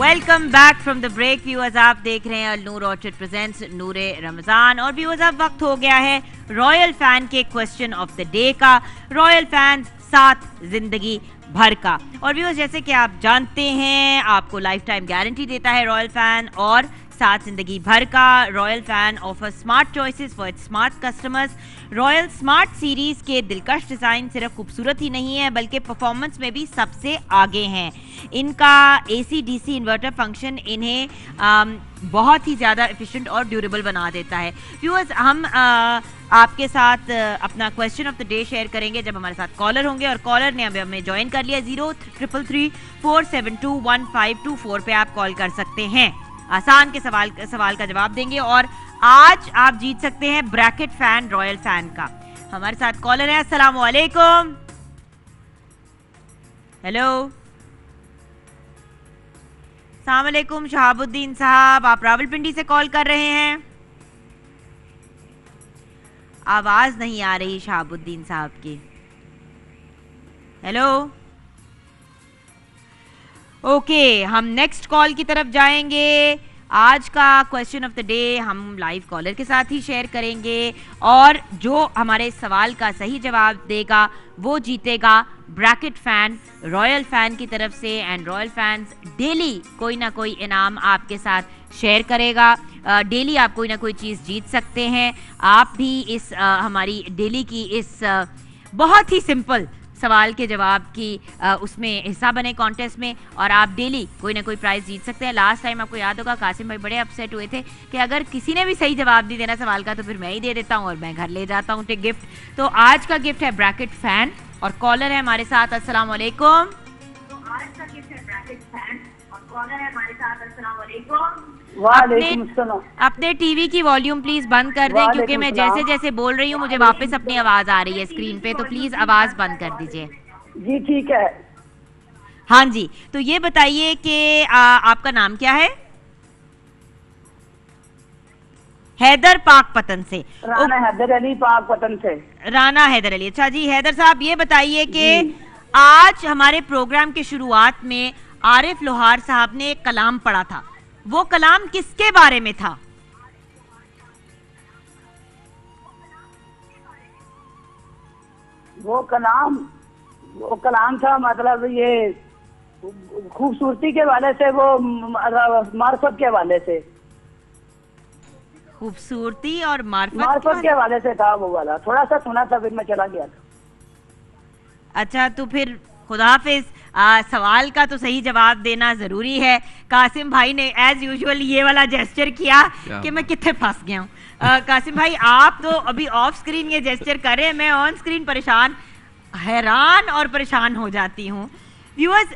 Welcome back from the break viewers. आप देख रहे हैं नूर ऑर्चिड प्रेजेंट्स नूरे रमजान। और व्यूअर्स अब वक्त हो गया है रॉयल फैन के क्वेश्चन ऑफ द डे का। रॉयल फैन साथ जिंदगी भर का। और व्यूअर्स जैसे कि आप जानते हैं आपको लाइफ टाइम गारंटी देता है रॉयल फैन और साथ जिंदगी भर का। Royal fan offer smart choices for its smart customers. Royal smart series के दिलकश डिज़ाइन सिर्फ खूबसूरत ही नहीं है बल्कि परफॉर्मेंस में भी सबसे आगे हैं। इनका AC DC इन्वर्टर फंक्शन इन्हें बहुत ही ज़्यादा एफिशिएंट और ड्यूरेबल बना देता है। व्यूअर्स हम आपके साथ अपना question of the day share करेंगे जब हमारे साथ कॉलर होंगे। और कॉलर ने अभी हमें ज्वाइन कर लिया। 0333472152 पे आप कॉल कर सकते हैं। आसान के सवाल का जवाब देंगे और आज आप जीत सकते हैं ब्रैकेट फैन रॉयल फैन का। हमारे साथ कॉलर है। अस्सलाम वालेकुम। हेलो, अस्सलाम वालेकुम शहाबुद्दीन साहब, आप रावलपिंडी से कॉल कर रहे हैं। आवाज नहीं आ रही शहाबुद्दीन साहब की। हेलो, ओके, हम नेक्स्ट कॉल की तरफ जाएंगे। आज का क्वेश्चन ऑफ द डे हम लाइव कॉलर के साथ ही शेयर करेंगे और जो हमारे सवाल का सही जवाब देगा वो जीतेगा ब्रैकेट फैन रॉयल फैन की तरफ से। एंड रॉयल फैंस डेली कोई ना कोई इनाम आपके साथ शेयर करेगा। डेली आप कोई ना कोई चीज़ जीत सकते हैं। आप भी इस हमारी डेली की इस बहुत ही सिंपल सवाल के जवाब की उसमें हिस्सा बने कॉन्टेस्ट में और आप डेली कोई ना कोई प्राइज जीत सकते हैं। लास्ट टाइम आपको याद होगा कासिम भाई बड़े अपसेट हुए थे कि अगर किसी ने भी सही जवाब नहीं देना सवाल का तो फिर मैं ही दे देता हूँ और मैं घर ले जाता हूँ गिफ्ट। तो आज का गिफ्ट है ब्रैकेट फैन और कॉलर है हमारे साथ। अस्सलाम वालेकुम। अपने टीवी की वॉल्यूम प्लीज बंद कर दें क्योंकि मैं जैसे जैसे बोल रही हूँ मुझे वापस अपनी आवाज आ रही है स्क्रीन पे, तो प्लीज आवाज बंद कर दीजिए। जी ठीक है। हाँ जी, तो ये बताइए कि आपका नाम क्या है? हैदर पाकपतन से। राना हैदर अली पाकपतन से। राना हैदर अली, अच्छा जी। हैदर साहब ये बताइए कि आज हमारे प्रोग्राम के शुरुआत में आरिफ लोहार साहब ने एक कलाम पढ़ा था, वो कलाम किसके बारे में था? वो कलाम था मतलब ये खूबसूरती के वाले से, वो मार्फत के वाले से। खूबसूरती और मार्फत के वाले से था वो वाला। थोड़ा सा सुना था फिर मैं चला गया था। अच्छा, तो फिर खुदाफिज। सवाल का तो सही जवाब देना जरूरी है। कासिम भाई ने एज यूजुअल ये वाला जेस्चर किया कि मैं कितने फंस गया हूँ। कासिम भाई आप तो अभी ऑफ स्क्रीन ये जेस्चर कर रहे हैं, मैं ऑन स्क्रीन हैरान और परेशान हो जाती हूँ। व्यूअर्स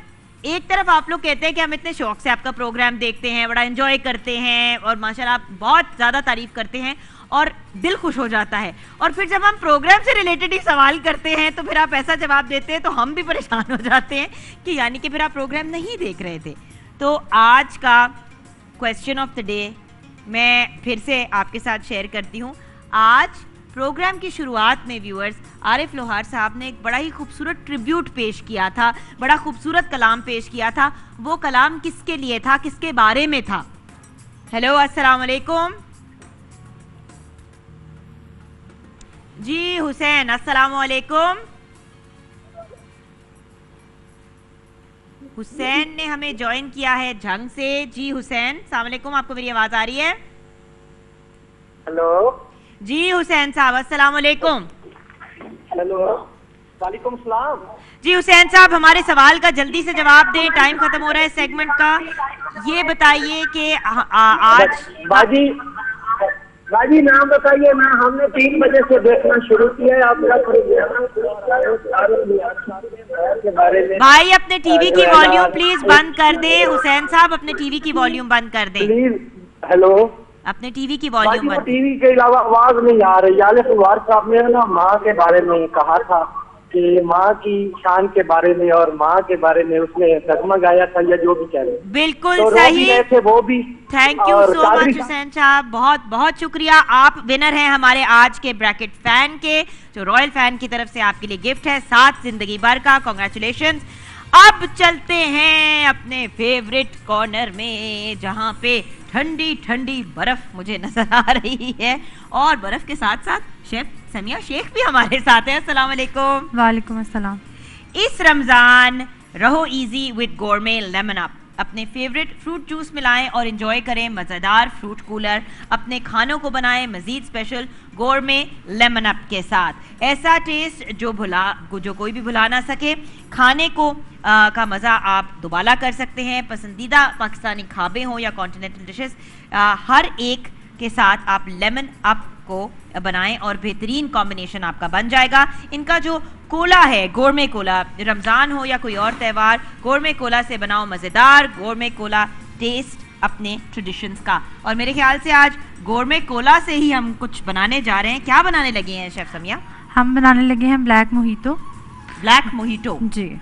एक तरफ आप लोग कहते हैं कि हम इतने शौक से आपका प्रोग्राम देखते हैं, बड़ा एंजॉय करते हैं और माशाल्लाह आप बहुत ज़्यादा तारीफ करते हैं और दिल खुश हो जाता है। और फिर जब हम प्रोग्राम से रिलेटेड ही सवाल करते हैं तो फिर आप ऐसा जवाब देते हैं तो हम भी परेशान हो जाते हैं कि यानी कि फिर आप प्रोग्राम नहीं देख रहे थे। तो आज का क्वेश्चन ऑफ द डे मैं फिर से आपके साथ शेयर करती हूँ। आज प्रोग्राम की शुरुआत में व्यूअर्स आरिफ लोहार साहब ने एक बड़ा ही खूबसूरत ट्रिब्यूट पेश किया था, बड़ा खूबसूरत कलाम पेश किया था। वो कलाम किसके लिए था, किसके बारे में था? हेलो, अस्सलाम वालेकुम जी। हुसैन, अस्सलाम वालेकुम। हुसैन ने हमें ज्वाइन किया है झंग से। जी हुसैन, अस्सलाम वालेकुम, आपको मेरी आवाज आ रही है? हेलो जी हुसैन साहब, अस्सलाम वालेकुम। हेलो, वालेकुम सलाम। जी हुसैन साहब हमारे सवाल का जल्दी से जवाब दें, टाइम खत्म हो रहा है सेगमेंट का। ये बताइए कि आज बाजी नाम बताइए ना। हमने 3 बजे से देखना शुरू किया है आपका प्रोग्राम। भाई अपने टीवी की वॉल्यूम प्लीज बंद कर दें। हुसैन साहब अपने टीवी की वॉल्यूम बंद कर दें प्लीज। हेलो, अपने टीवी की वॉल्यूम बंद। टीवी के अलावा आवाज नहीं आ रही। आरिफ लोहार साहब ने ना माँ के बारे में कहा था कि माँ की शान के बारे में और माँ के बारे में उसने नगमा गाया था या जो भी कह रहे। बिल्कुल तो सही थे वो भी। Thank you so much Hussain साहब, बहुत बहुत शुक्रिया। आप विनर हैं हमारे आज के ब्रैकेट फैन के, जो रॉयल फैन की तरफ से आपके लिए गिफ्ट है साथ जिंदगी भर का। कॉन्ग्रेचुलेशन। अब चलते हैं अपने फेवरेट कॉर्नर में, जहां पे ठंडी ठंडी बर्फ मुझे नजर आ रही है और बर्फ के साथ साथ शेफ समिया शेख भी हमारे साथ है। अस्सलाम वालेकुम। वालेकुम अस्सलाम। इस रमजान रहो इजी विद गोरमे लेमन अप। अपने फेवरेट फ्रूट जूस मिलाएं और एंजॉय करें मज़ेदार फ्रूट कूलर। अपने खानों को बनाएं मज़ीद स्पेशल गोरमे लेमन अप के साथ। ऐसा टेस्ट जो कोई भी भुला ना सके। खाने को का मज़ा आप दोबारा कर सकते हैं। पसंदीदा पाकिस्तानी खाबे हों या कॉन्टिनेंटल डिशेस, हर एक के साथ आप लेमन अप को बनाएं और बेहतरीन कॉम्बिनेशन आपका बन जाएगा। इनका जो कोला है, गोरमे कोला, रमज़ान हो या कोई और त्यौहार, गोरमे कोला से बनाओ मज़ेदार गोरमे कोला टेस्ट अपने ट्रेडिशंस का। और मेरे ख्याल से आज गोरमे कोला से ही हम कुछ बनाने जा रहे हैं। क्या बनाने लगे हैं शेफ समिया? हम बनाने लगे हैं ब्लैक मोहितो। ब्लैक मोहितो जी,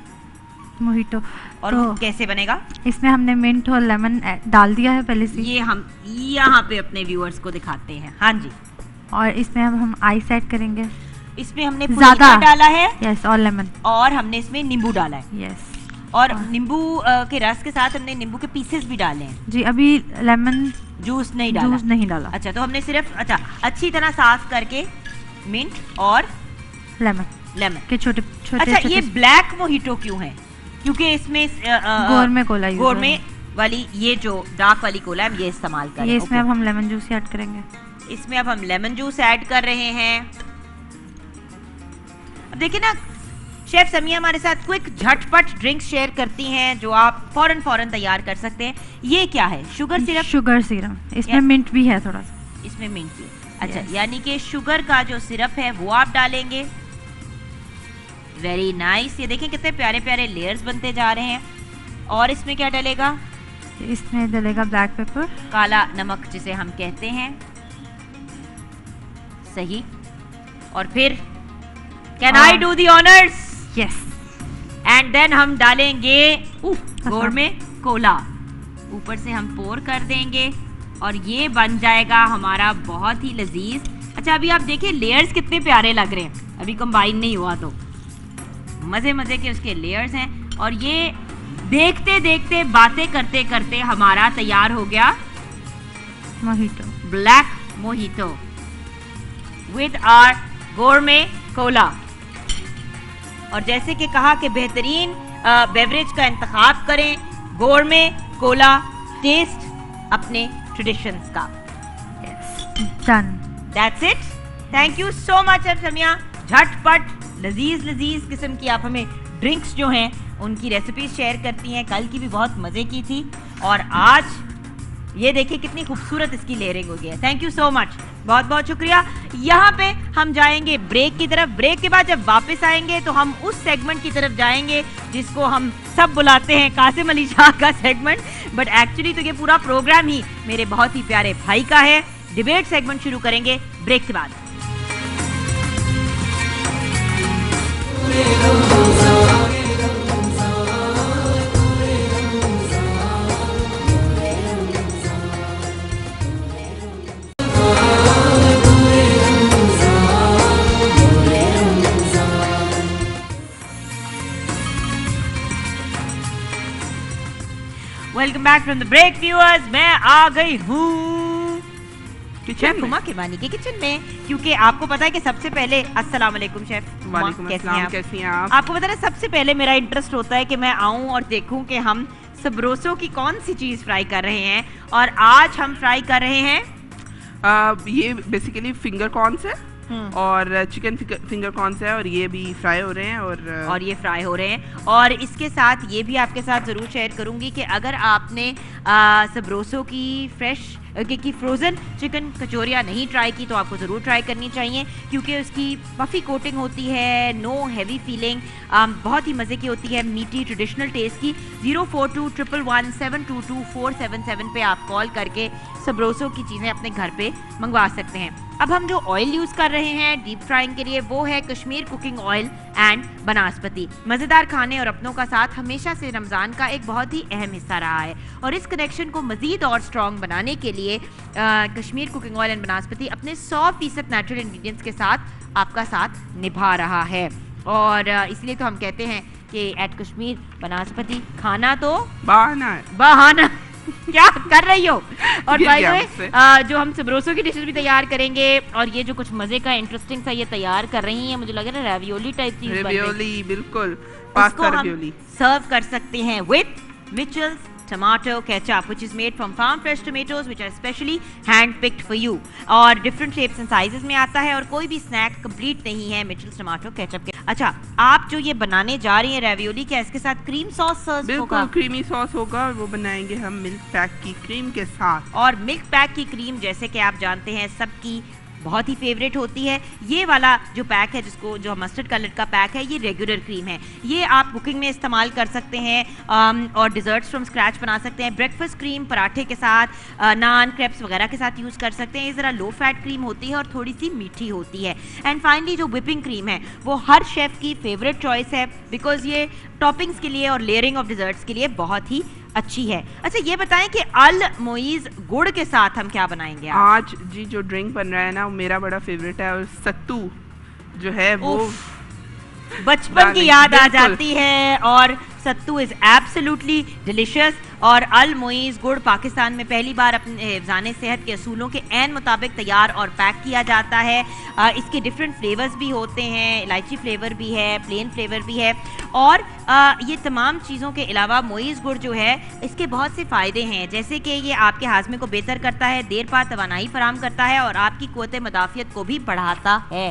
मोहितो। और तो कैसे बनेगा? इसमें हमने मिंट और लेमन डाल दिया है पहले से। ये हम यहाँ पे अपने व्यूअर्स को दिखाते हैं। हाँ जी। और इसमें हम आइस ऐड करेंगे। इसमें हमने ज़्यादा डाला है। यस, और लेमन। और हमने इसमें नींबू डाला है। यस। और नींबू के रस के साथ हमने नींबू के पीसेस भी डाले हैं। जी, अभी लेमन जूस नहीं डाला। अच्छा, तो हमने सिर्फ अच्छी तरह साफ करके मिंट और लेमन के छोटे छोटे। अच्छा, ये ब्लैक मोहितो क्यों है? क्योंकि इसमें गोरमे कोला, गोरमे वाली ये जो डार्क वाली कोला है ये इस्तेमाल करें। ये इसमें अब हम लेमन जूस ऐड करेंगे। इसमें अब हम लेमन जूस ऐड कर रहे हैं। अब देखिए ना, शेफ समिया हमारे साथ क्विक झटपट ड्रिंक्स शेयर करती हैं जो आप फौरन तैयार कर सकते हैं। ये क्या है? Sugar syrup. इसमें मिंट भी है थोड़ा सा। इसमें मिंट भी। अच्छा, यानी कि शुगर का जो सिरप है वो आप डालेंगे। Very nice. ये देखें कितने प्यारे प्यारे लेयर्स बनते जा रहे हैं। और इसमें क्या डलेगा? इसमें डलेगा ब्लैक पेपर, काला नमक जिसे हम कहते हैं। सही। और फिर can I do the honours? Yes. And then हम डालेंगे गोरमे कोला। ऊपर से हम पोर कर देंगे और ये बन जाएगा हमारा बहुत ही लजीज। अच्छा, अभी आप देखिए लेयर्स कितने प्यारे लग रहे हैं। अभी कंबाइन नहीं हुआ तो मजे के उसके लेयर्स हैं। और ये देखते देखते बातें करते करते हमारा तैयार हो गया mojito, black mojito with our gourmet cola. और जैसे कि कहा कि बेहतरीन बेवरेज का इंतखाब करें, गोरमे कोला टेस्ट अपने ट्रेडिशंस का। Done. That's it. Thank you so much Samiya. झटपट लजीज किस्म की आप हमें ड्रिंक्स जो हैं उनकी रेसिपीज शेयर करती हैं। कल की भी बहुत मजे की थी और आज ये देखिए कितनी खूबसूरत इसकी लेयरिंग हो गई है। थैंक यू सो मच, बहुत बहुत शुक्रिया। यहाँ पे हम जाएंगे ब्रेक की तरफ। ब्रेक के बाद जब वापस आएंगे तो हम उस सेगमेंट की तरफ जाएंगे जिसको हम सब बुलाते हैं कासिम अली शाह का सेगमेंट, बट एक्चुअली तो ये पूरा प्रोग्राम ही मेरे बहुत ही प्यारे भाई का है। डिबेट सेगमेंट शुरू करेंगे ब्रेक के बाद। Welcome back from the break viewers. मैं आ गई हूँ शेफ हुमा किरमानी के किचन में, क्योंकि आपको पता है कि सबसे पहले अस्सलाम वालेकुम शेफ। कैसी हैं आप? आपको पता है सबसे पहले मेरा इंटरेस्ट होता है कि मैं आऊं और देखूं कि हम सबरोसों की कौन सी चीज फ्राई कर रहे हैं। और आज हम फ्राई कर रहे हैं ये बेसिकली फिंगर कॉर्न्स है और चिकन फिंगर कॉर्न्स है और ये भी फ्राई हो रहे हैं और ये फ्राई हो रहे हैं। और इसके साथ ये भी आपके साथ ज़रूर शेयर करूंगी कि अगर आपने सबरोसों की फ्रोज़न चिकन कचौरियाँ नहीं ट्राई की तो आपको ज़रूर ट्राई करनी चाहिए, क्योंकि उसकी पफ़ी कोटिंग होती है, नो हैवी फीलिंग, बहुत ही मज़े की होती है, मीठी ट्रेडिशनल टेस्ट की। 042111722477 पे आप कॉल करके सबरोसों की चीज़ें अपने घर पे मंगवा सकते हैं। अब हम जो ऑयल यूज़ कर रहे हैं डीप फ्राइंग के लिए वो है कश्मीर कुकिंग ऑयल एंड बनास्पति। मज़ेदार खाने और अपनों का साथ हमेशा से रमज़ान का एक बहुत ही अहम हिस्सा रहा है और इस कनेक्शन को मज़ीद और स्ट्रॉन्ग बनाने के लिए कश्मीर कुकिंग ऑयल एंड बनास्पति अपने 100% नेचुरल इंग्रेडिएंट्स के साथ आपका साथ निभा रहा है। और इसलिए तो हम कहते हैं कि एट कश्मीर बनास्पति खाना तो बहाना क्या कर रही हो। और गिर बाय गया द मुझसे। वे जो हम सबरोसो की डिशेस भी तैयार करेंगे और ये जो कुछ मजे का इंटरेस्टिंग सा ये तैयार कर रही हैं, मुझे लग रहा है रैवियोली टाइप चीज बन रही है। रेवियोली, बिल्कुल उसको पास्ता हम रेवियोली सर्व कर सकते हैं with मिचेल्स tomato ketchup which is made from farm fresh tomatoes which are specially hand picked for you और different shapes and sizes में आता है और कोई भी स्नैक कंप्लीट नहीं है मिचेल्स टमाटो केचप के। अच्छा, आप जो ये बनाने जा रही हैं रेवियोली, क्या इसके साथ क्रीम सॉस सर्व होगा? बिल्कुल क्रीमी सॉस होगा और वो बनाएंगे हम मिल्क पैक की क्रीम के साथ। और मिल्क पैक की क्रीम जैसे कि आप जानते हैं सबकी बहुत ही फेवरेट होती है। ये वाला जो पैक है जिसको जो मस्टर्ड कलर का पैक है, ये रेगुलर क्रीम है। ये आप कुकिंग में इस्तेमाल कर सकते हैं और डिजर्ट्स फ्रॉम स्क्रैच बना सकते हैं। ब्रेकफास्ट क्रीम पराठे के साथ, नान क्रेप्स वगैरह के साथ यूज़ कर सकते हैं। ये ज़रा लो फैट क्रीम होती है और थोड़ी सी मीठी होती है। एंड फाइनली जो व्हिपिंग क्रीम है वो हर शेफ़ की फेवरेट चॉइस है बिकॉज ये टॉपिंग्स के लिए और लेयरिंग ऑफ डिजर्ट्स के लिए बहुत ही अच्छी है। अच्छा, ये बताएं कि अल मोइज गुड़ के साथ हम क्या बनाएंगे आज जी? जो ड्रिंक बन रहा है ना वो मेरा बड़ा फेवरेट है और सत्तू जो है वो बचपन की याद आ जाती है और सत्तू इज एब्सोल्युटली डिलिशियस। और अल मोइज गुड़ पाकिस्तान में पहली बार अपने हिफ्ज़ाने सेहत के असूलों के ऐन मुताबिक तैयार और पैक किया जाता है। इसके डिफरेंट फ्लेवर्स भी होते हैं, इलायची फ्लेवर भी है, प्लेन फ्लेवर भी है। और ये तमाम चीज़ों के अलावा मोइज गुड़ जो है इसके बहुत से फ़ायदे हैं, जैसे कि ये आपके हाजमे को बेहतर करता है, देर पा तवानाई फराहम करता है और आपकी क़ुव्वत मदाफ़ियत को भी बढ़ाता है।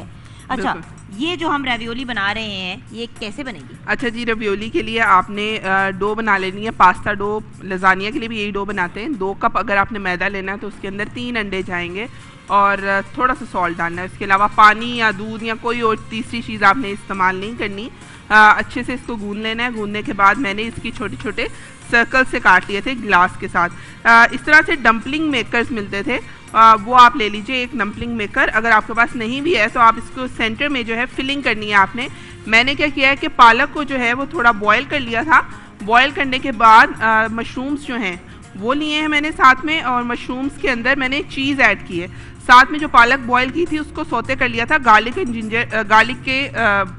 अच्छा, ये जो हम रेवियोली बना रहे हैं ये कैसे बनेगी? अच्छा जी, रेवियोली के लिए आपने डो बना लेनी है, पास्ता डो। लजानिया के लिए भी यही डो बनाते हैं। 2 कप अगर आपने मैदा लेना है तो उसके अंदर 3 अंडे जाएंगे और थोड़ा सा सॉल्ट डालना है। इसके अलावा पानी या दूध या कोई और तीसरी चीज़ आपने इस्तेमाल नहीं करनी। अच्छे से इसको गूंद लेना है। गूंदने के बाद मैंने इसकी छोटे छोटे सर्कल से काट लिए थे ग्लास के साथ। इस तरह से डम्पलिंग मेकर्स मिलते थे, वो आप ले लीजिए एक डम्पलिंग मेकर। अगर आपके पास नहीं भी है तो आप इसको सेंटर में जो है फिलिंग करनी है आपने। मैंने क्या किया है कि पालक को जो है वो थोड़ा बॉयल कर लिया था। बॉयल करने के बाद मशरूम्स जो हैं वो लिए हैं मैंने साथ में, और मशरूम्स के अंदर मैंने चीज़ ऐड की है। साथ में जो पालक बॉयल की थी उसको सौते कर लिया था गार्लिक एंड जिंजर, गार्लिक के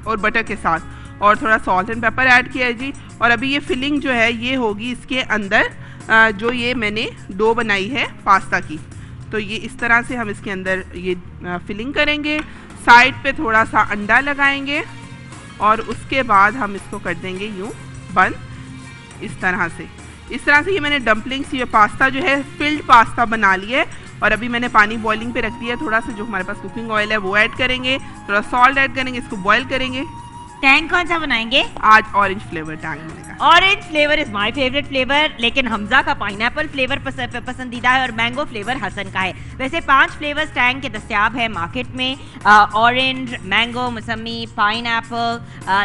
और बटर के साथ, और थोड़ा सॉल्ट एंड पेपर ऐड किया है जी। और अभी ये फिलिंग जो है ये होगी इसके अंदर जो ये मैंने डो बनाई है पास्ता की। तो ये इस तरह से हम इसके अंदर ये फिलिंग करेंगे। साइड पे थोड़ा सा अंडा लगाएंगे और उसके बाद हम इसको कर देंगे यूँ बंद इस तरह से। इस तरह से ये मैंने डम्पलिंग्स, ये पास्ता जो है फिल्ड पास्ता बना लिया है। और अभी मैंने पानी बॉइलिंग पे रख दिया है। थोड़ा सा जो हमारे पास कुकिंग ऑयल है वो ऐड करेंगे, थोड़ा सॉल्ट ऐड करेंगे, इसको बॉयल करेंगे। टैंग कौन सा बनाएंगे? आज ऑरेंज फ्लेवर टैंग बनेगा। Orange flavour is my favourite flavour, लेकिन हमजा का पाइनएप्पल फ्लेवर पसंदीदा है और मैंगो फ्लेवर हसन का है। वैसे 5 फ्लेवर्स टैंग के दस्तयाब है मार्केट में, orange, mango, mausami, pineapple,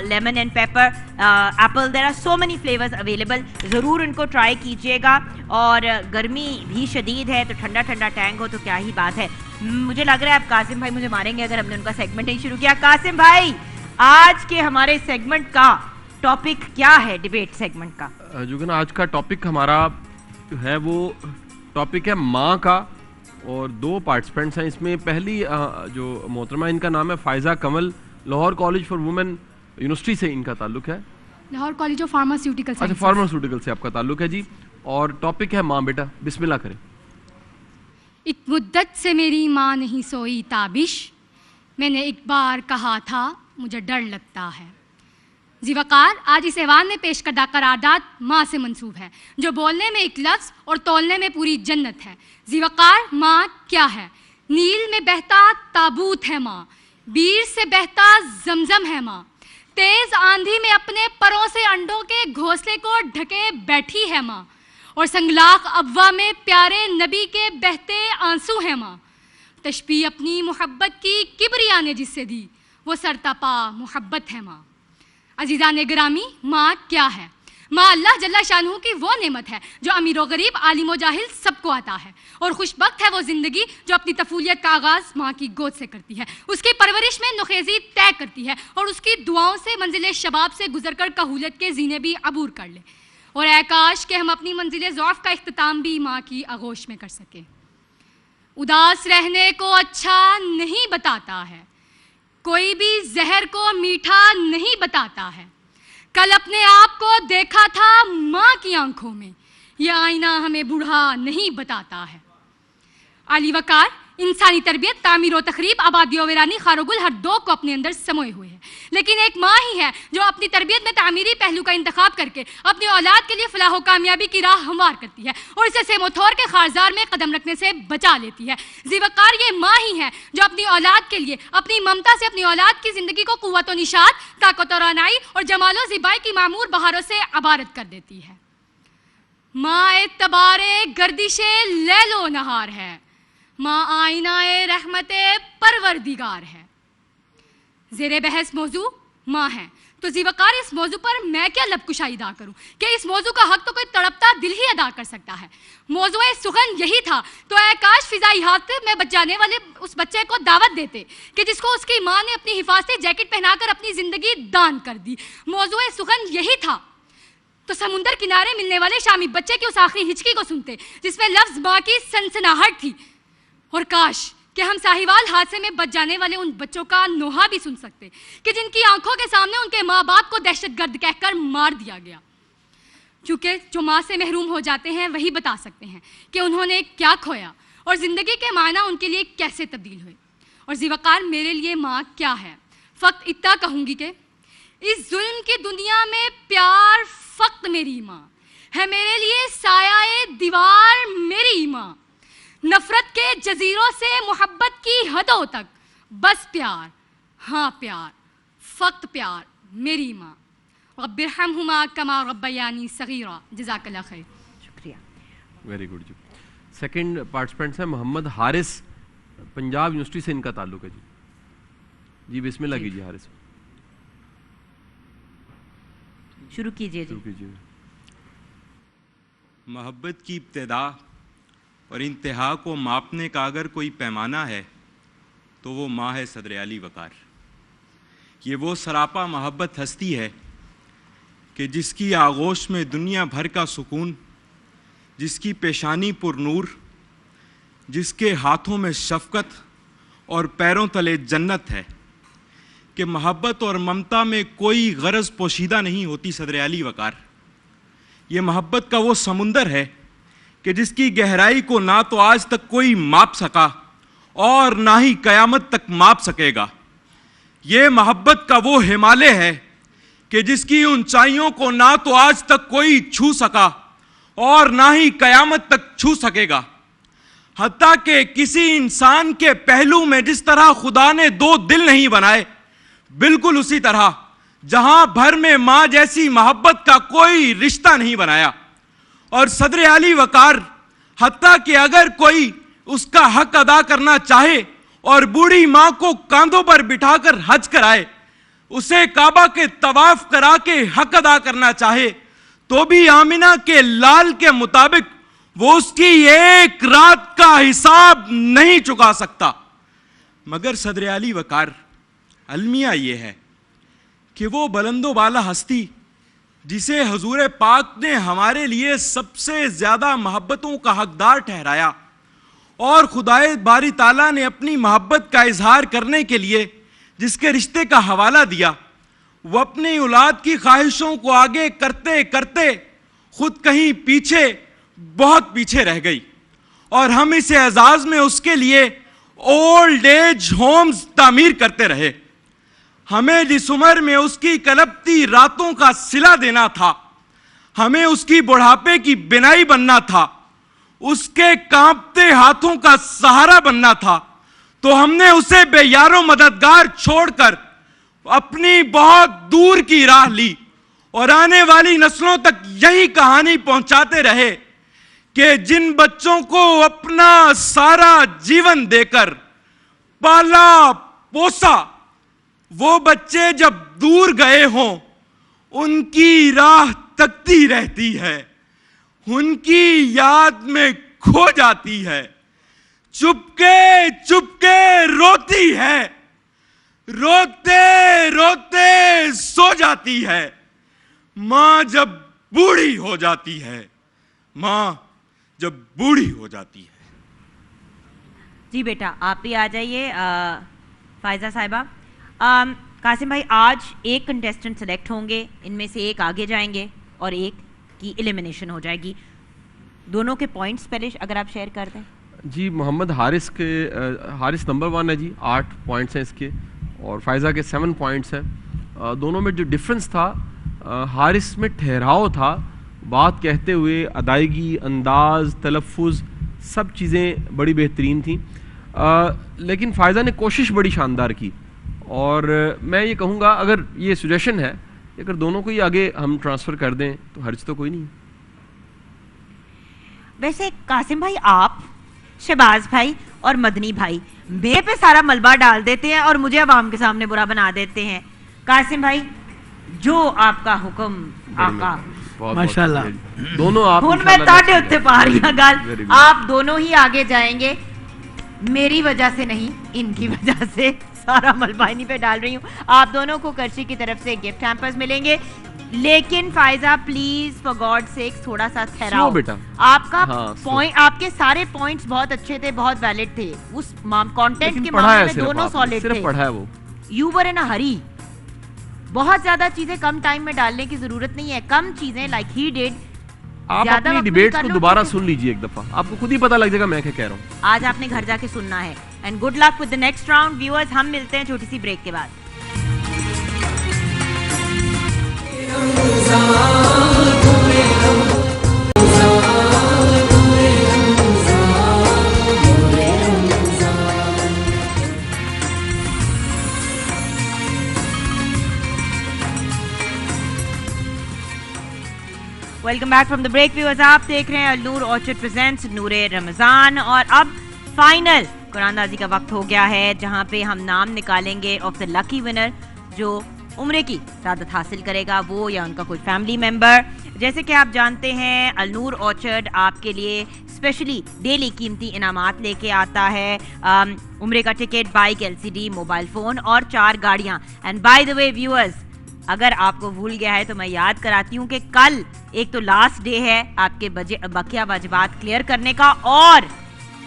lemon and pepper, apple. There are so many flavours available. ज़रूर उनको ट्राई कीजिएगा। और गर्मी भी शदीद है तो ठंडा ठंडा टैंग हो तो क्या ही बात है। मुझे लग रहा है अब कासिम भाई मुझे मारेंगे अगर हमने उनका सेगमेंट नहीं शुरू किया। कासिम भाई, आज के हमारे सेगमेंट का टॉपिक क्या है? डिबेट सेगमेंट का जुगन आज का टॉपिक हमारा है वो टॉपिक है माँ का, और 2 पार्टिसिपेंट्स हैं इसमें। पहली जो मोहतरमा, इनका नाम है Faiza Kamal, Lahore college for women university से इनका ताल्लुक है। Lahore college of pharmaceutical. अच्छा, फार्मास्यूटिकल से आपका ताल्लुक है जी। और टॉपिक है माँ। बेटा बिस्मिल्लाह करें। एक मुद्दत से मेरी माँ नहीं सोई ताबिश, मैंने एक बार कहा था मुझे डर लगता है। ज़िवकार, आज इस ऐवान में पेश करदा करारदाद माँ से मंसूब है, जो बोलने में एक लफ्ज़ और तोलने में पूरी जन्नत है। ज़िवकार, माँ क्या है? नील में बहता ताबूत है माँ, बीर से बहता जमजम है माँ, तेज़ आंधी में अपने परों से अंडों के घोंसले को ढके बैठी है माँ, और संगलाख अब्वा में प्यारे नबी के बहते आंसू है माँ। तशबीह अपनी मोहब्बत की किबरिया ने जिससे दी, वो सरतपा मोहब्बत है माँ। अजीज़ान गिरामी, माँ क्या है? माँ अल्लाह जल्ला शानहू की वो नेमत है जो अमीर व गरीब, आलिम व जाहिल सबको आता है, और खुशबख्त है वो ज़िंदगी जो अपनी तफूलियत का आगाज़ माँ की गोद से करती है, उसकी परवरिश में नुखेज़ी तय करती है, और उसकी दुआओं से मंजिल शबाब से गुजरकर कहूलत के जीने भी अबूर कर ले। और ऐ काश कि हम अपनी मंजिल ज़ौफ़ का इख्तिताम भी माँ की आगोश में कर सकें। उदास रहने को अच्छा नहीं बताता है, कोई भी जहर को मीठा नहीं बताता है, कल अपने आप को देखा था माँ की आंखों में, यह आईना हमें बूढ़ा नहीं बताता है। आली वकार इंसानी तरबियत, तामीर व तखरीब, आबादी व वीरानी, खारोगुल हर दो को अपने अंदर समोए हुए है। लेकिन एक माँ ही है जो अपनी तरबियत में तामीरी पहलू का इंतखाब करके अपनी औलाद के लिए फलाह व कामयाबी की राह हमवार करती है और इसे सेमोथोर के खारजार में कदम रखने से बचा लेती है। ज़ीवकार ये माँ ही है जो अपनी औलाद के लिए अपनी ममता से अपनी औलाद की ज़िंदगी को कुव्वत व निशात, ताकत और आनाई और जमालो ज़िबाई की मामूर बहारों से अबारत कर देती है। माँ एतबारे गर्दिशे लैलो नहार है, माँ आईनाए रहमते परवरदिगार है। ज़ेरे बहस मौजू माँ है, तो ज़ीवकार इस मौजू पर मैं क्या लबकुशाई अदा करूं कि इस मौजू का हक तो कोई तड़पता दिल ही अदा कर सकता है। मौजूए सुखन यही था तो ऐ काश फिजाई हाथ में बच जाने वाले उस बच्चे को दावत देते कि जिसको उसकी माँ ने अपनी हिफाजती जैकेट पहनाकर अपनी ज़िंदगी दान कर दी। मौजूए सुखन यही था तो समुंदर किनारे मिलने वाले शामी बच्चे की उस आखिरी हिचकी को सुनते जिसमें लफ्ज़ माँ की सनसनाहट थी। और काश कि हम साहिवाल हादसे में बच जाने वाले उन बच्चों का नोहा भी सुन सकते कि जिनकी आंखों के सामने उनके माँ बाप को दहशतगर्द कहकर मार दिया गया। क्योंकि जो माँ से महरूम हो जाते हैं वही बता सकते हैं कि उन्होंने क्या खोया और ज़िंदगी के मायना उनके लिए कैसे तब्दील हुए। और ज़ीवकार मेरे लिए माँ क्या है, फ़क्त इतना कहूँगी कि इस जुल्म की दुनिया में प्यार फ़क्त मेरी माँ है, मेरे लिए साया दीवार मेरी माँ, नफरत के जजीरों से मोहब्बत की हदों तक बस प्यार, हाँ प्यार, फ़क्त प्यार मेरी माँ। रब्बिरहमहुमा कमा रब्बयानी सगीरा। जज़ाकल्लाह खैर। शुक्रिया। वेरी गुड जी। सेकंड पार्टिसिपेंट्स हैं मोहम्मद हारिस, पंजाब यूनिवर्सिटी से इनका ताल्लुक है जी। जी बिस्मिल्लाह कीजिए हारिस। शुरू कीजिए जी। शुरू कीजिए। मोहब्बत की इब्तिदा और इंतहा को मापने का अगर कोई पैमाना है तो वो माँ है सदर अली वकार। ये वो सरापा मोहब्बत हस्ती है कि जिसकी आगोश में दुनिया भर का सुकून, जिसकी पेशानी पुरनूर, जिसके हाथों में शफ़क़त और पैरों तले जन्नत है, कि मोहब्बत और ममता में कोई गरज पोशीदा नहीं होती सदर अली वकार। ये मोहब्बत का वो समुंदर है कि जिसकी गहराई को ना तो आज तक कोई माप सका और ना ही क़यामत तक माप सकेगा। ये मोहब्बत का वो हिमालय है कि जिसकी ऊंचाइयों को ना तो आज तक कोई छू सका और ना ही क़यामत तक छू सकेगा। हत्ता कि किसी इंसान के पहलू में जिस तरह खुदा ने दो दिल नहीं बनाए, बिल्कुल उसी तरह जहां भर में माँ जैसी मोहब्बत का कोई रिश्ता नहीं बनाया। और सदर अली वकार हत्ता कि अगर कोई उसका हक अदा करना चाहे और बूढ़ी माँ को कांधों पर बिठाकर हज कराए, उसे काबा के तवाफ करा के हक अदा करना चाहे, तो भी आमिना के लाल के मुताबिक वो उसकी एक रात का हिसाब नहीं चुका सकता। मगर सदर अली वकार अलमिया ये है कि वो बुलंदो बाला हस्ती जिसे हजूर पाक ने हमारे लिए सबसे ज़्यादा मोहब्बतों का हकदार ठहराया और खुदाए बारी ताला ने अपनी मोहब्बत का इजहार करने के लिए जिसके रिश्ते का हवाला दिया, वो अपनी औलाद की ख्वाहिशों को आगे करते करते खुद कहीं पीछे, बहुत पीछे रह गई। और हम इस एजाज में उसके लिए ओल्ड एज होम्स तामीर करते रहे। हमें जिस उम्र में उसकी कलपती रातों का सिला देना था, हमें उसकी बुढ़ापे की बिनाई बनना था, उसके कांपते हाथों का सहारा बनना था, तो हमने उसे बेयारो मददगार छोड़कर अपनी बहुत दूर की राह ली और आने वाली नस्लों तक यही कहानी पहुंचाते रहे कि जिन बच्चों को अपना सारा जीवन देकर पाला पोसा, वो बच्चे जब दूर गए हों उनकी राह तकती रहती है, उनकी याद में खो जाती है, चुपके चुपके रोती है, रोते रोते सो जाती है। माँ जब बूढ़ी हो जाती है, माँ जब बूढ़ी हो जाती है। जी बेटा आप भी आ जाइए फायजा साहिबा। कासिम भाई आज एक कंटेस्टेंट सेलेक्ट होंगे, इनमें से एक आगे जाएंगे और एक की एलिमिनेशन हो जाएगी। दोनों के पॉइंट्स पहले अगर आप शेयर कर दें। जी मोहम्मद हारिस के हारिस नंबर 1 है जी, 8 पॉइंट्स हैं इसके, और फायज़ा के 7 पॉइंट्स हैं। दोनों में जो डिफरेंस था, हारिस में ठहराव था, बात कहते हुए अदायगी, अंदाज, तलफ़ुज़, सब चीज़ें बड़ी बेहतरीन थी। लेकिन फ़ायज़ा ने कोशिश बड़ी शानदार की, और मैं ये कहूँगा, अगर ये सुजेशन है, अगर दोनों को ही आगे हम ट्रांसफ़र कर दें तो हर्ज तो कोई नहीं। वैसे कासिम भाई, आप शहबाज भाई और मदनी भाई मेरे पे सारा मलबा डाल देते हैं और मुझे अवाम के सामने बुरा बना देते हैं। कासिम भाई, जो आपका हुक्म आका। माशाल्लाह, दोनों आप हुन मैं ताड़े उत्ते पा रही हूं गल, आप दोनों ही आगे जाएंगे, मेरी वजह से नहीं, इनकी वजह से सारा मलबा इन्हीं पे डाल रही हूँ। आप दोनों को कर्शी की तरफ से गिफ्ट हैम्पर्स मिलेंगे, लेकिन Faiza please for God sake थोड़ा सा ठहराओ बेटा। आपका पॉइंट, आपके सारे पॉइंट्स बहुत अच्छे थे, बहुत वैलिड थे, उस कंटेंट के मामले में दोनों सॉलिड थे। सिर्फ पढ़ा है वो। यू वर इन अ हरी, बहुत ज्यादा चीजें कम टाइम में डालने की जरूरत नहीं है, कम चीजें लाइक ही डिड। आप अपनी डिबेट्स को दोबारा सुन लीजिए एक दफा, आपको खुद ही पता लग जाएगा मैं क्या कह रहा हूँ। आज आपने घर जाके सुनना है। And good luck with the next round viewers, हम मिलते हैं छोटी सी ब्रेक के बाद। Welcome back from the break viewers, आप देख रहे हैं अल्नूर ऑर्चर्ड प्रेजेंट्स नूरे रमजान, और अब फाइनल कुरानदाजी का वक्त हो गया है, जहां पे हम नाम निकालेंगे ऑफ द लकी विनर, जो उम्रे की सादत हासिल करेगा, वो या उनका कोई फैमिली मेंबर। जैसे कि आप जानते हैं, अल्नूर ऑर्चर्ड आपके लिए स्पेशली डेली कीमती इनामात लेके आता है, उम्रे का ticket, bike, LCD, mobile phone और 4 गाड़ियाँ। And by the way viewers, अगर आपको भूल गया है तो मैं याद कराती हूँ कि कल एक तो लास्ट डे है आपके बकिया वाजिबात क्लियर करने का, और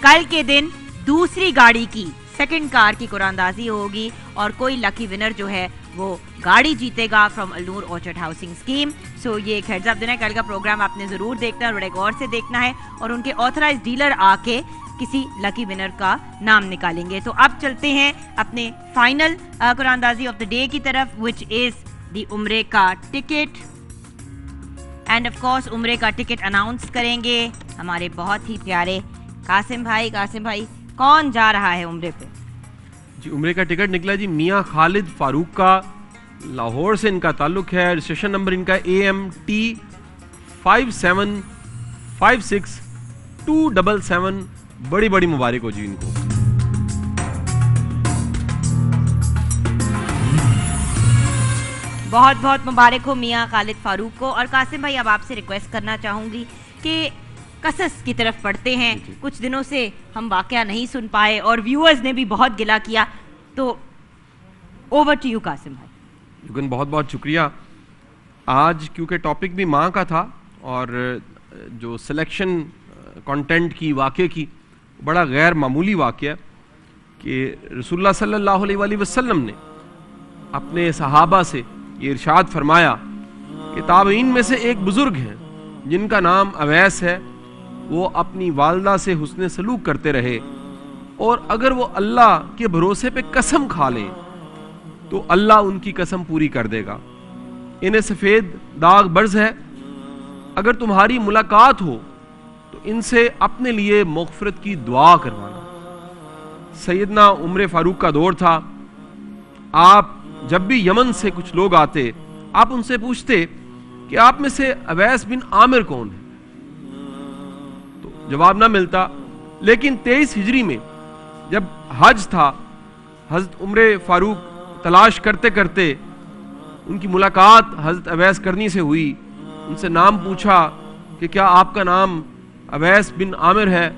कल के दिन दूसरी गाड़ी की, सेकंड कार की कुरानदाजी होगी, और कोई लकी विनर जो है वो गाड़ी जीतेगा फ्रॉम अल्नूर ऑर्चर्ड हाउसिंग स्कीम। सो ये एक हेड्स अप देना है, कल का प्रोग्राम आपने जरूर देखना है, बड़े गौर से देखना है, और उनके ऑथराइज्ड डीलर आके किसी लकी विनर का नाम निकालेंगे। तो अब चलते हैं अपने फाइनल कुरानदाजी ऑफ द डे की तरफ, विच इज दी उम्रे का टिकट। एंड ऑफ कोर्स उम्रे का टिकट अनाउंस करेंगे हमारे बहुत ही प्यारे कासिम भाई। कासिम भाई, कौन जा रहा है उम्रे पे? जी उम्रे का टिकट निकला जी मियाँ खालिद फारूक का, लाहौर से इनका ताल्लुक है, रजिस्ट्रेशन नंबर इनका AMT 5756277। बड़ी बड़ी मुबारक हो जी इनको। बहुत बहुत मुबारक हो मियाँ खालिद फारूक को। और कासिम भाई, अब आपसे रिक्वेस्ट करना चाहूँगी कि कसस की तरफ पढ़ते हैं, कुछ दिनों से हम वाकया नहीं सुन पाए और व्यूअर्स ने भी बहुत गिला किया, तो ओवर टू यू कासिम भाई। लेकिन बहुत बहुत शुक्रिया। आज क्योंकि टॉपिक भी माँ का था, और जो सिलेक्शन कंटेंट की, वाक़े की, बड़ा गैर मामूली वाक़या कि रसूलुल्लाह सल्लल्लाहु अलैहि वसल्लम ने अपने सहाबा से ये इरशाद फरमाया कि ताबईन में से एक बुज़ुर्ग हैं जिनका नाम अवैस है, वो अपनी वालदा से हुस्न सलूक करते रहे, और अगर वो अल्लाह के भरोसे पे कसम खा लें तो अल्लाह उनकी कसम पूरी कर देगा। इन्हें सफ़ेद दाग बर्ज है, अगर तुम्हारी मुलाकात हो तो इनसे अपने लिए मग़फ़िरत की दुआ करवाना। सैयदना उमर फारूक का दौर था, आप जब भी यमन से कुछ लोग आते, आप उनसे पूछते कि आप में से अवैस बिन आमिर कौन है, तो जवाब ना मिलता। लेकिन 23 हिजरी में जब हज था, हज़रत उमर फारूक तलाश करते करते उनकी मुलाकात हज़रत अवैस करनी से हुई। उनसे नाम पूछा कि क्या आपका नाम अवैस बिन आमिर है,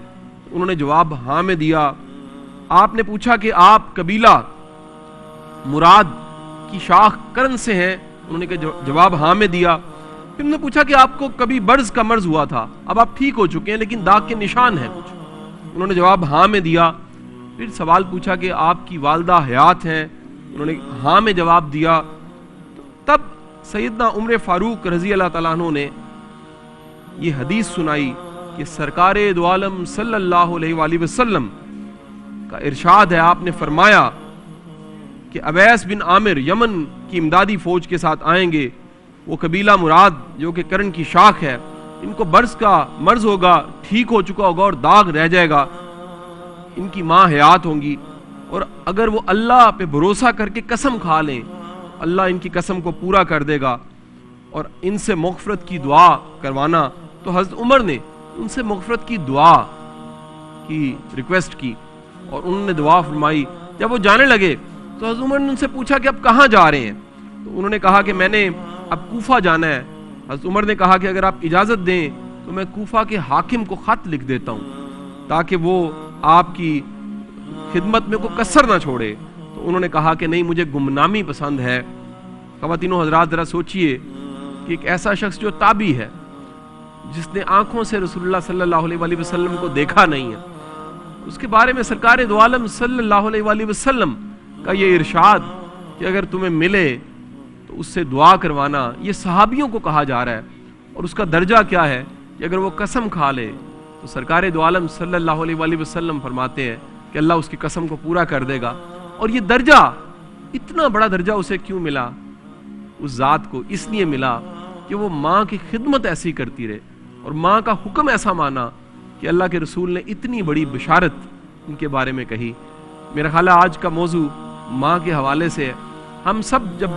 उन्होंने जवाब हाँ में दिया। आपने पूछा कि आप कबीला मुराद की शाख करन से हैं, उन्होंने जवाब हाँ में दिया। फिर उन्होंने पूछा कि आपको कभी बर्ज का मर्ज हुआ था, अब आप ठीक हो चुके हैं लेकिन दाग के निशान हैं कुछ, उन्होंने जवाब हाँ में दिया। फिर सवाल पूछा कि आपकी वालदा हयात हैं, उन्होंने हाँ में जवाब दिया। तब सैयदना उमर फारूक रजी अल्लाह ताला अन्हु ने ये हदीस सुनाई कि सरकारे दो आलम सल्लल्लाहु अलैहि वसल्लम का इरशाद है, आपने फरमाया कि अवैस बिन आमिर यमन की इमदादी फौज के साथ आएंगे। वो कबीला मुराद जो कि करण की शाख है, इनको बर्स का मर्ज होगा, ठीक हो चुका होगा और दाग रह जाएगा। इनकी माँ हयात होंगी और अगर वो अल्लाह पे भरोसा करके कसम खा लें, अल्लाह इनकी कसम को पूरा कर देगा। और इनसे मग़फ़िरत की दुआ करवाना, तो हज़रत उमर ने उनसे मग़फ़िरत की दुआ की रिक्वेस्ट की और उन्होंने दुआ फरमाई। जब वो जाने लगे तो हज़रत उमर ने उनसे पूछा कि अब कहाँ जा रहे हैं? तो उन्होंने कहा कि मैंने अब कूफा जाना है। हज़रत उमर ने कहा कि अगर आप इजाज़त दें तो मैं कूफा के हाकिम को ख़त लिख देता हूँ ताकि वो आपकी खिदमत में कोई कसर ना छोड़े। तो उन्होंने कहा कि नहीं, मुझे गुमनामी पसंद है। ख़वातीनो हज़रात, ज़रा सोचिए कि एक ऐसा शख्स जो ताबी है, जिसने आंखों से रसूलुल्लाह सल्लल्लाहु अलैहि वसल्लम को देखा नहीं है, उसके बारे में सरकार दो आलम सल्लल्लाहु अलैहि वसल्लम का ये इरशाद कि अगर तुम्हें मिले तो उससे दुआ करवाना, ये सहाबियों को कहा जा रहा है। और उसका दर्जा क्या है कि अगर वो कसम खा ले तो सरकार दो आलम सल्लल्लाहु अलैहि वसल्लम फरमाते हैं कि अल्लाह उसकी कसम को पूरा कर देगा। और ये दर्जा, इतना बड़ा दर्जा उसे क्यों मिला? उस ज़ात को इसलिए मिला कि वो माँ की खिदमत ऐसी करती रहे और माँ का हुक्म ऐसा माना कि अल्लाह के रसूल ने इतनी बड़ी बिशारत इनके बारे में कही। मेरा ख्याल है आज का मौजू माँ के हवाले से है। हम सब जब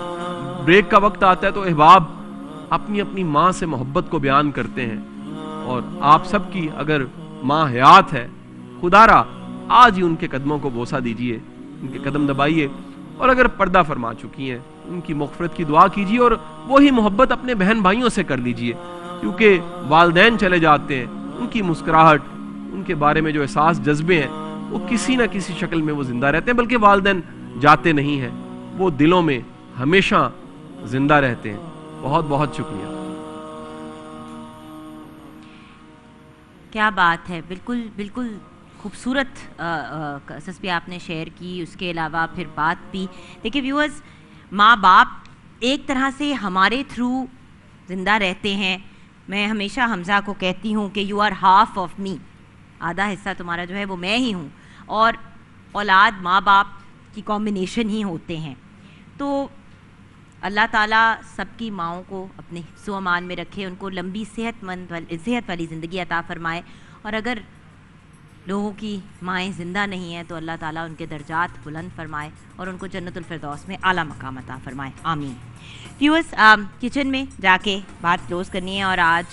ब्रेक का वक्त आता है तो अहबाब अपनी अपनी माँ से मोहब्बत को बयान करते हैं। और आप सब की अगर माँ हयात है, खुदारा आज ही उनके कदमों को बोसा दीजिए, उनके कदम दबाइए। और अगर पर्दा फरमा चुकी हैं, उनकी मग़फ़िरत की दुआ कीजिए और वही मोहब्बत अपने बहन भाइयों से कर लीजिए, क्योंकि वालिदैन चले जाते हैं, उनकी मुस्कुराहट, उनके बारे में जो एहसास जज्बे हैं, वो किसी न किसी शक्ल में वो जिंदा रहते हैं। बल्कि वालिदैन जाते नहीं हैं, वो दिलों में हमेशा जिंदा रहते हैं। बहुत बहुत शुक्रिया। क्या बात है, बिल्कुल बिल्कुल खूबसूरत कसस भी आपने शेयर की। उसके अलावा फिर बात भी देखिए व्यूअर्स, माँ बाप एक तरह से हमारे थ्रू ज़िंदा रहते हैं। मैं हमेशा हमज़ा को कहती हूँ कि you are half of me, आधा हिस्सा तुम्हारा जो है वो मैं ही हूँ। और औलाद माँ बाप की कॉम्बिनेशन ही होते हैं। तो अल्लाह ताला सबकी माँओं को अपने हिफ्ज़ व अमान में रखे, उनको लंबी सेहत वाली ज़िंदगी अता फ़रमाए। और अगर लोगों की माएँ ज़िंदा नहीं हैं तो अल्लाह ताला उनके दर्जात बुलंद फरमाए और उनको जन्नतुल फिरदौस में आला मकाम अता फरमाए, आमीन। व्यूअर्स, किचन में जाके बात क्लोज़ करनी है और आज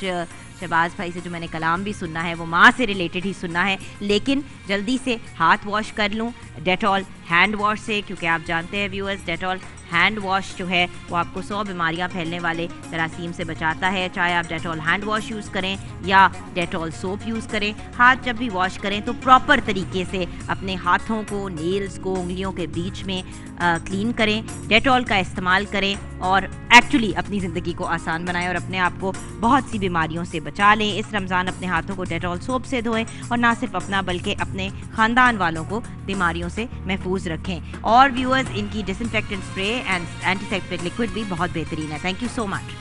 शहबाज भाई से जो मैंने कलाम भी सुनना है वो माँ से रिलेटेड ही सुनना है। लेकिन जल्दी से हाथ वॉश कर लूँ डेटॉल हैंड वॉश से, क्योंकि आप जानते हैं व्यूअर्स, डेटॉल हैंड वॉश जो है वो आपको 100 बीमारियां फैलने वाले जरासीम से बचाता है। चाहे आप डेटॉल हैंड वॉश यूज़ करें या डेटॉल सोप यूज़ करें, हाथ जब भी वॉश करें तो प्रॉपर तरीके से अपने हाथों को, नेल्स को, उंगलियों के बीच में क्लीन करें, डेटॉल का इस्तेमाल करें और एक्चुअली अपनी ज़िंदगी को आसान बनाएं और अपने आप को बहुत सी बीमारियों से बचा लें। इस रमज़ान अपने हाथों को डेटॉल सोप से धोएं और ना सिर्फ अपना बल्कि अपने ख़ानदान वालों को बीमारियों से महफूज रखें। और व्यूअर्स, इनकी disinfectant spray and antiseptic liquid भी बहुत बेहतरीन है। Thank you so much.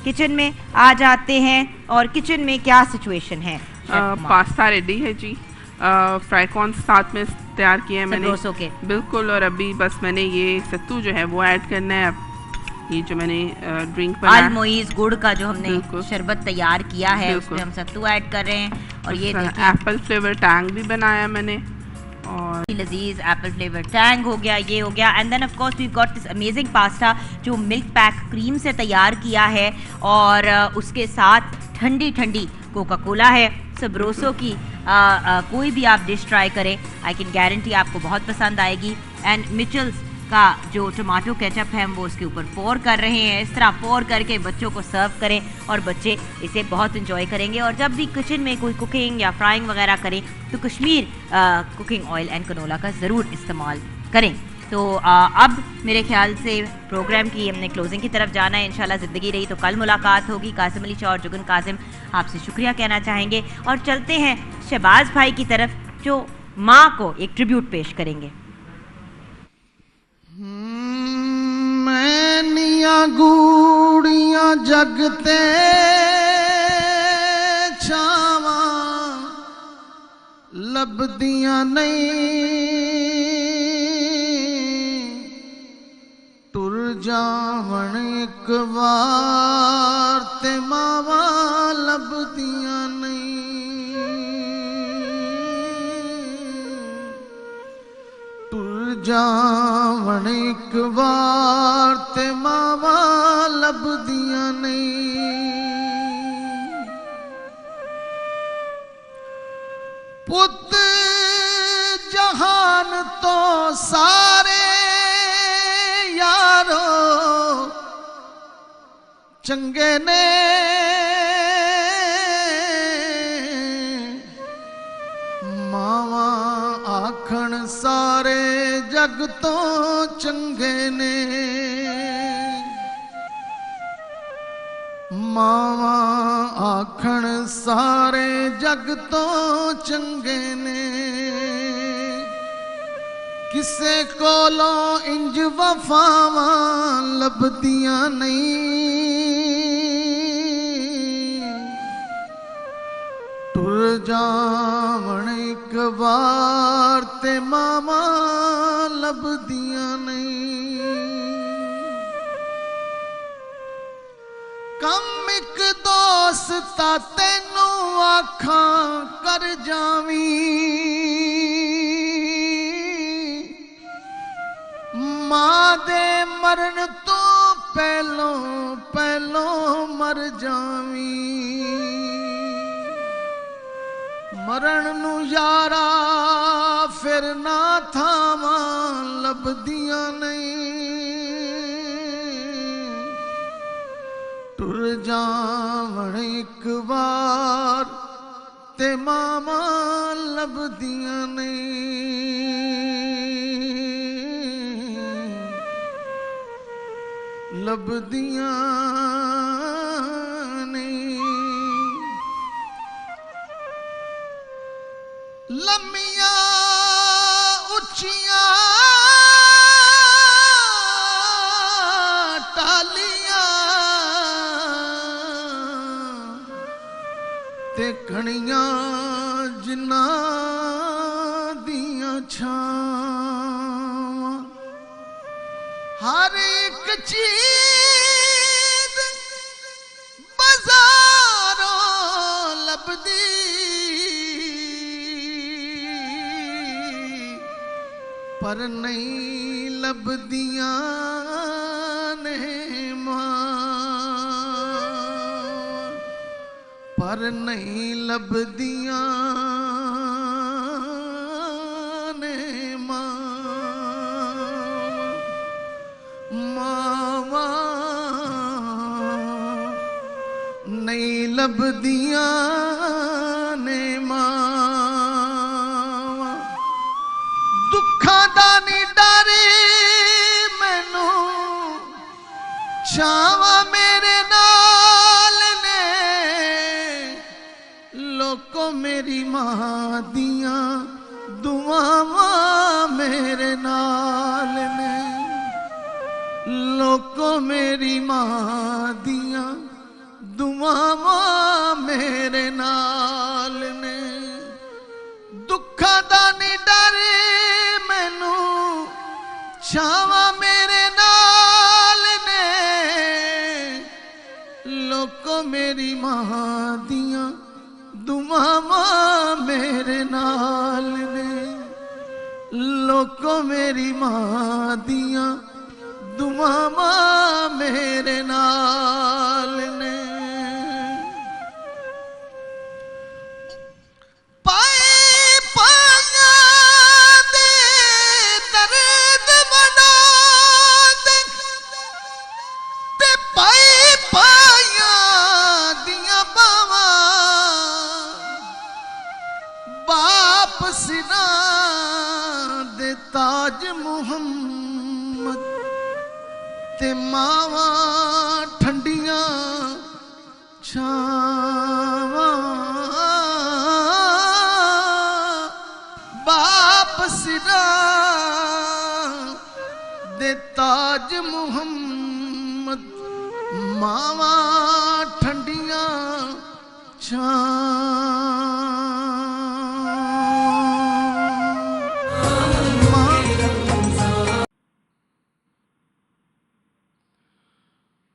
Kitchen में आ जाते हैं और किचन में क्या सिचुएशन है? पास्ता रेडी है जी, फ्राई कॉर्न साथ में तैयार किए हैं मैंने, बिल्कुल। और अभी बस मैंने ये सत्तू जो है वो ऐड करना है। ये जो मैंने ड्रिंक बनाया अल-मोइज़ गुड़ का जो हमने शरबत तैयार किया है उसमें हम सत्तू ऐड कर रहे हैं। और ये एप्पल फ्लेवर टैंग भी बनाया मैंने और लजीज एप्पल फ्लेवर टैंग हो गया, ये हो गया। And then of course we got this amazing pasta जो मिल्क पैक क्रीम से तैयार किया है और उसके साथ ठंडी ठंडी कोका कोला है। सबरोसो की कोई भी आप डिश ट्राई करें, आई कैन गारंटी आपको बहुत पसंद आएगी। एंड मिचल्स का जो टमाटो केचप है हम वो उसके ऊपर पोर कर रहे हैं। इस तरह पोर करके बच्चों को सर्व करें और बच्चे इसे बहुत इंजॉय करेंगे। और जब भी किचन में कोई कुकिंग या फ्राइंग वगैरह करें तो Kashmir cooking oil and canola का ज़रूर इस्तेमाल करें। तो अब मेरे ख्याल से प्रोग्राम की हमने क्लोजिंग की तरफ जाना है। इंशाल्लाह ज़िंदगी रही तो कल मुलाकात होगी। कासिम अली शाह और जुगन कासिम आपसे शुक्रिया कहना चाहेंगे और चलते हैं शहबाज भाई की तरफ जो माँ को एक ट्रिब्यूट पेश करेंगे। जगते छावा लभदियां नहीं टुर जावण एक बार ते मावा लभदियां नहीं टुर जावण एक बार ते मावा लभदियां नहीं पुत जहान तो सारे यारो चंगे ने मावा आखण सारे जग तो चंगे ने मावा आखण सारे जग तो चंगे ने किसे कोलों इंज वफावा लभदियां नहीं टुर जावण एक बार ते मामा लभदियां नहीं कम एक दोस्ता तेनू आखां कर जावी मां दे मरण तो पहलों मर जावी मरण नू यारा फिर ना थावा लभदियां नहीं टुर जावण एक बार ते मामा लभदियां नहीं लभदियां नहीं लम्मियां उच्चियां टालियां ते घणियां जिन्हां दियां छावां हर एक चीज बाजारों लभदी पर नहीं लभदियां ने मां पर नहीं लभदियां ने मावा नहीं लभदियां ने मावा दुखां दा नी डरे मैनू छावा मेरे नाल ने लोको मेरी मां दियां दुआवां मेरे नाल ने लोको मेरी मां दियां दुआवां मेरे नाल ने दुखां दा नी डरे मैनू छावा मेरे नाल ने लोको मेरी मां दियां दुआवां मेरे नाल ने लोको मेरी मां दियां दुआवां मेरे नाल ने पाए पाया दे दर्द बना दे ते पाए पाया दिया बावा बाप सिरा दे ताज मुहम्मद ते मावा ठंडियां छावां बाप सिरा दे ताज मुहम्मद मावा ठंडियां